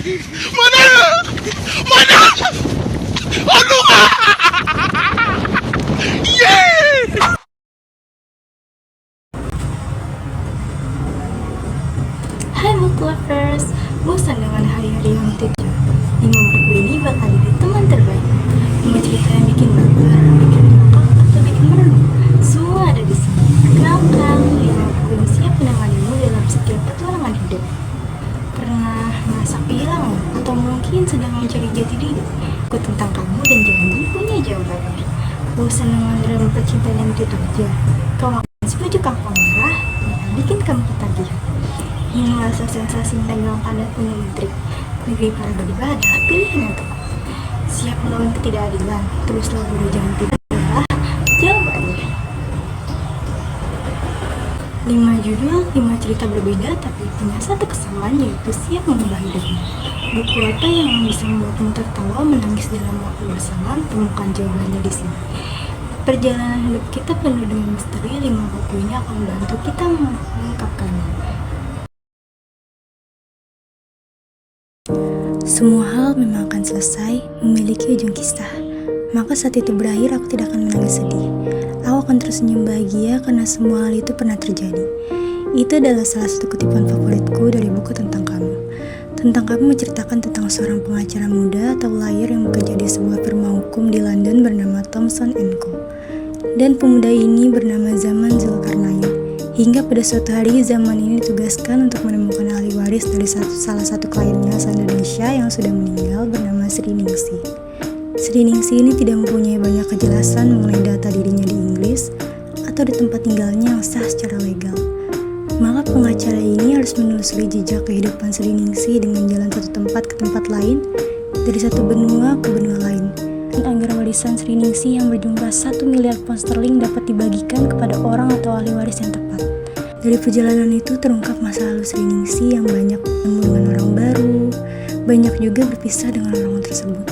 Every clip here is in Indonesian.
Mana? Mana? Aduh! Yeah! Hai book lovers, bosan dengan hari-hari yang tidak? 5 buku ini bakal jadi teman terbaik. Mau cerita yang bikin baper, bikin ngakak, atau bikin merdu, semua ada di sini. Kenalkan, 5 buku yang siap menemanimu dalam setiap petualangan hidup. Pernah merasa hilang atau mungkin sedang mencari jati diri? Aku tentang kamu dan janji punya jawabannya. Bosan dengan drama percintaan yang itu aja? Kau akan setuju kampung merah yang bikin kamu ketagihan. Ingin merasa sensasi menegangkan dan punya intrik. Negeri para berdua adalah pilihan yang tepat. Siap melawan ketidakadilan, teruslah buru jangan tidak adalah jawabannya. 5 judul, 5 cerita berbeda tapi punya satu kesamaan, yaitu siap mengubah hidupmu. Buku apa yang bisa membuatmu tertawa, menangis dalam waktu bersama? Temukan jawabannya di sini. Perjalanan hidup kita penuh dengan misteri. 5 buku ini akan membantu kita mengungkapkannya. Semua hal memang akan selesai, memiliki ujung kisah. Maka saat itu berakhir, aku tidak akan menangis sedih. Aku akan tersenyum bahagia karena semua hal itu pernah terjadi. Itu adalah salah satu kutipan favoritku dari buku tentang kamu. Tentang kamu menceritakan tentang seorang pengacara muda atau lawyer yang bekerja di sebuah firma hukum di London bernama Thomson & Co. Dan pemuda ini bernama Zaman Zulkarnain. Hingga pada suatu hari Zaman ini ditugaskan untuk menemukan ahli waris dari salah satu kliennya asal Indonesia yang sudah meninggal bernama Sri Ningsi. Sri Ningsi ini tidak mempunyai banyak kejelasan mengenai data dirinya di Inggris atau di tempat tinggalnya yang sah secara legal. Maka pengacara ini harus menelusuri jejak kehidupan Sri Ningsi dengan jalan satu tempat ke tempat lain, dari satu benua ke benua lain. Dan agar warisan Sri Ningsi yang berjumlah 1 miliar pound sterling dapat dibagikan kepada orang atau ahli waris yang tepat. Dari perjalanan itu terungkap masa lalu Sri Ningsi yang banyak bertemu dengan orang baru, banyak juga berpisah dengan orang tersebut.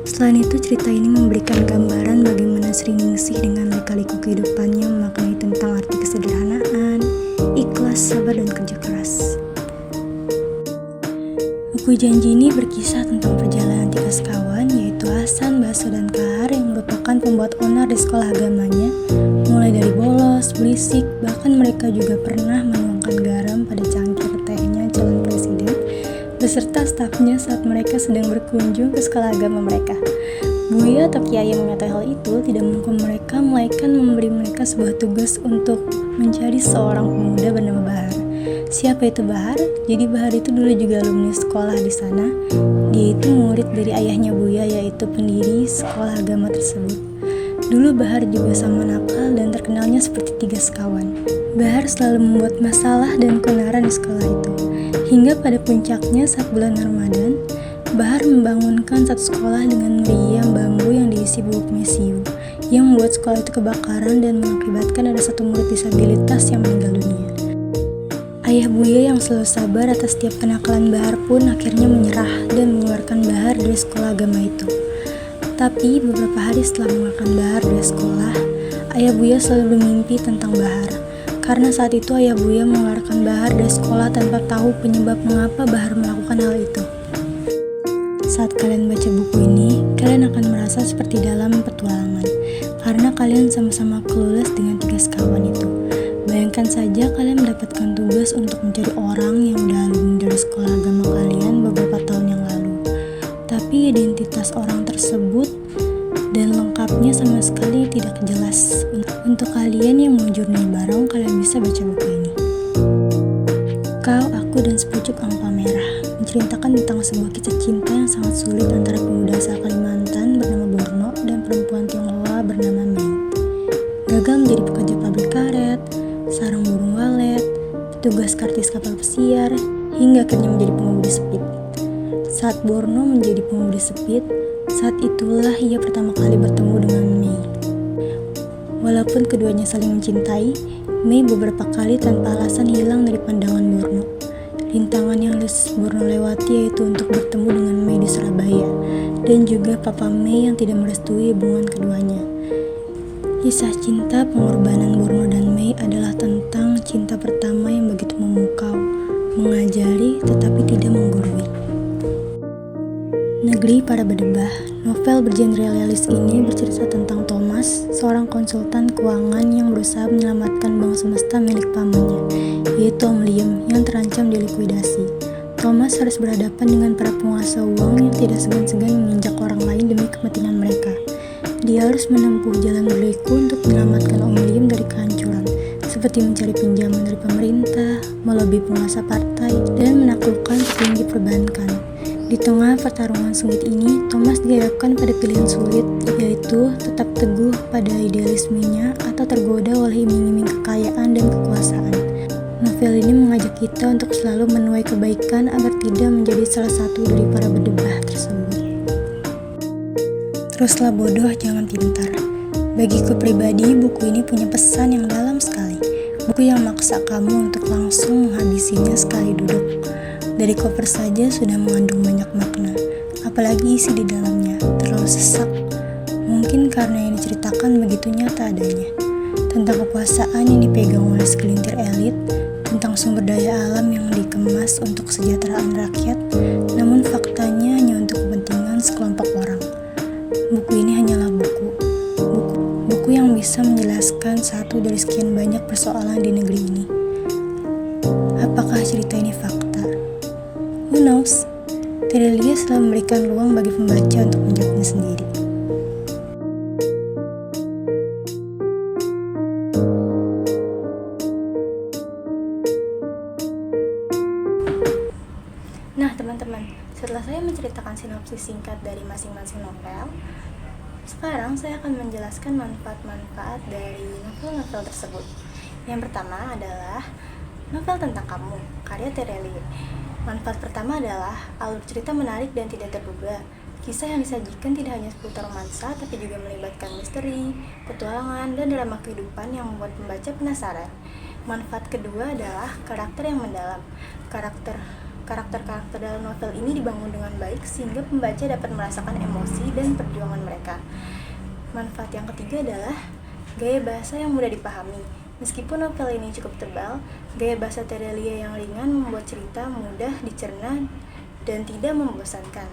Selain itu, cerita ini memberikan gambaran bagaimana Sri Ningsi dengan lika-liku kehidupannya memaknai tentang arti kesederhanaan, ikhlas, sabar, dan kerja keras. Buku Janji ini berkisah tentang perjalanan 3 sekawan, yaitu Hasan, Baso, dan Kahar yang merupakan pembuat onar di sekolah agamanya. Mulai dari bolos, berisik, bahkan mereka juga pernah menuangkan garam pada cangkir tehnya calon presiden beserta stafnya saat mereka sedang berkunjung ke sekolah agama mereka. Buya atau Kiai yang mengetahui hal itu tidak menghukum mereka, melainkan memberi mereka sebuah tugas untuk mencari seorang pemuda bernama Bahar. Siapa itu Bahar? Jadi Bahar itu dulu juga alumni sekolah di sana. Dia itu murid dari ayahnya Buya, yaitu pendiri sekolah agama tersebut. Dulu Bahar juga sama nakal dan terkenalnya seperti 3 sekawan. Bahar selalu membuat masalah dan keonaran di sekolah itu. Hingga pada puncaknya saat bulan Ramadan, Bahar membangunkan satu sekolah dengan meriam bambu yang diisi bubuk mesiu, yang membuat sekolah itu kebakaran dan mengakibatkan ada satu murid disabilitas yang meninggal dunia. Ayah Buya yang selalu sabar atas setiap kenakalan Bahar pun akhirnya menyerah dan mengeluarkan Bahar dari sekolah agama itu. Tapi beberapa hari setelah mengeluarkan Bahar dari sekolah, Ayah Buya selalu bermimpi tentang Bahar. Karena saat itu Ayah Buya mengeluarkan Bahar dari sekolah tanpa tahu penyebab mengapa Bahar melakukan hal itu. Saat kalian baca buku ini, kalian akan merasa seperti dalam petualangan, karena kalian sama-sama clueless dengan 3 sekawan itu. Bayangkan saja kalian mendapatkan tugas untuk mencari orang yang udah alumni dari sekolah agama kalian beberapa tahun yang lalu. Tapi identitas orang tersebut dan lengkapnya sama sekali tidak jelas. Untuk kalian yang mau journey bareng, kalian bisa baca buku ini. Kau, Aku, dan Sepucuk Angpa Merah menceritakan tentang sebuah kisah cinta yang sangat sulit antara pemuda asal Kalimantan bernama Borno dan perempuan Tionghoa bernama Mei. Gagal menjadi pekerja pabrik karet, sarang burung walet, petugas kartis kapal pesiar, hingga akhirnya menjadi pengemudi sepit. Saat Borno menjadi pengemudi sepit, saat itulah ia pertama kali bertemu dengan Mei. Walaupun keduanya saling mencintai, Mei beberapa kali tanpa alasan hilang dari pandangan Borno. Rintangan yang Borno lewati yaitu untuk bertemu dengan Mei di Surabaya, dan juga Papa Mei yang tidak merestui hubungan keduanya. Kisah cinta pengorbanan Borno dan Mei adalah tentang cinta pertama yang begitu memukau, mengajari tetapi tidak menggurui. Negeri Para Berdebah. Novel bergenre realis ini bercerita tentang Thomas, seorang konsultan keuangan yang berusaha menyelamatkan bank semesta milik pamannya, yaitu Om Liam yang terancam dilikuidasi. Thomas harus berhadapan dengan para penguasa uang yang tidak segan-segan menginjak orang lain demi kepentingan mereka. Dia harus menempuh jalan berliku untuk menyelamatkan Om Liam dari kehancuran, seperti mencari pinjaman dari pemerintah, melobi penguasa partai, dan menaklukkan petinggi perbankan. Di tengah pertarungan sengit ini, Thomas dihadapkan pada pilihan sulit, yaitu tetap teguh pada idealismenya atau tergoda oleh iming-iming kekayaan dan kekuasaan. Novel ini mengajak kita untuk selalu menuai kebaikan agar tidak menjadi salah satu dari para berdebah tersebut. Teruslah bodoh, jangan pintar. Bagiku pribadi, buku ini punya pesan yang dalam sekali. Buku yang maksa kamu untuk langsung menghabisinya sekali duduk. Dari cover saja sudah mengandung banyak makna, apalagi isi di dalamnya terlalu sesak. Mungkin karena yang diceritakan begitu nyata adanya, tentang kekuasaan yang dipegang oleh segelintir elit, tentang sumber daya alam yang dikemas untuk kesejahteraan rakyat, namun faktanya hanya untuk kepentingan sekelompok orang. Buku ini hanyalah buku yang bisa menjelaskan satu dari sekian banyak persoalan di negeri ini. Apakah cerita ini fakta? Who knows? Terelia selalu memberikan ruang bagi pembaca untuk menjawabnya sendiri. Nah teman-teman, setelah saya menceritakan sinopsis singkat dari masing-masing novel, sekarang saya akan menjelaskan manfaat-manfaat dari novel-novel tersebut. Yang pertama adalah novel tentang kamu, karya Terelia. Manfaat pertama adalah alur cerita menarik dan tidak terduga. Kisah yang disajikan tidak hanya seputar romansa, tapi juga melibatkan misteri, petualangan, dan drama kehidupan yang membuat pembaca penasaran. Manfaat kedua adalah karakter yang mendalam. Karakter dalam novel ini dibangun dengan baik sehingga pembaca dapat merasakan emosi dan perjuangan mereka. Manfaat yang ketiga adalah gaya bahasa yang mudah dipahami. Meskipun novel ini cukup tebal, gaya bahasa Terelia yang ringan membuat cerita mudah dicerna dan tidak membosankan.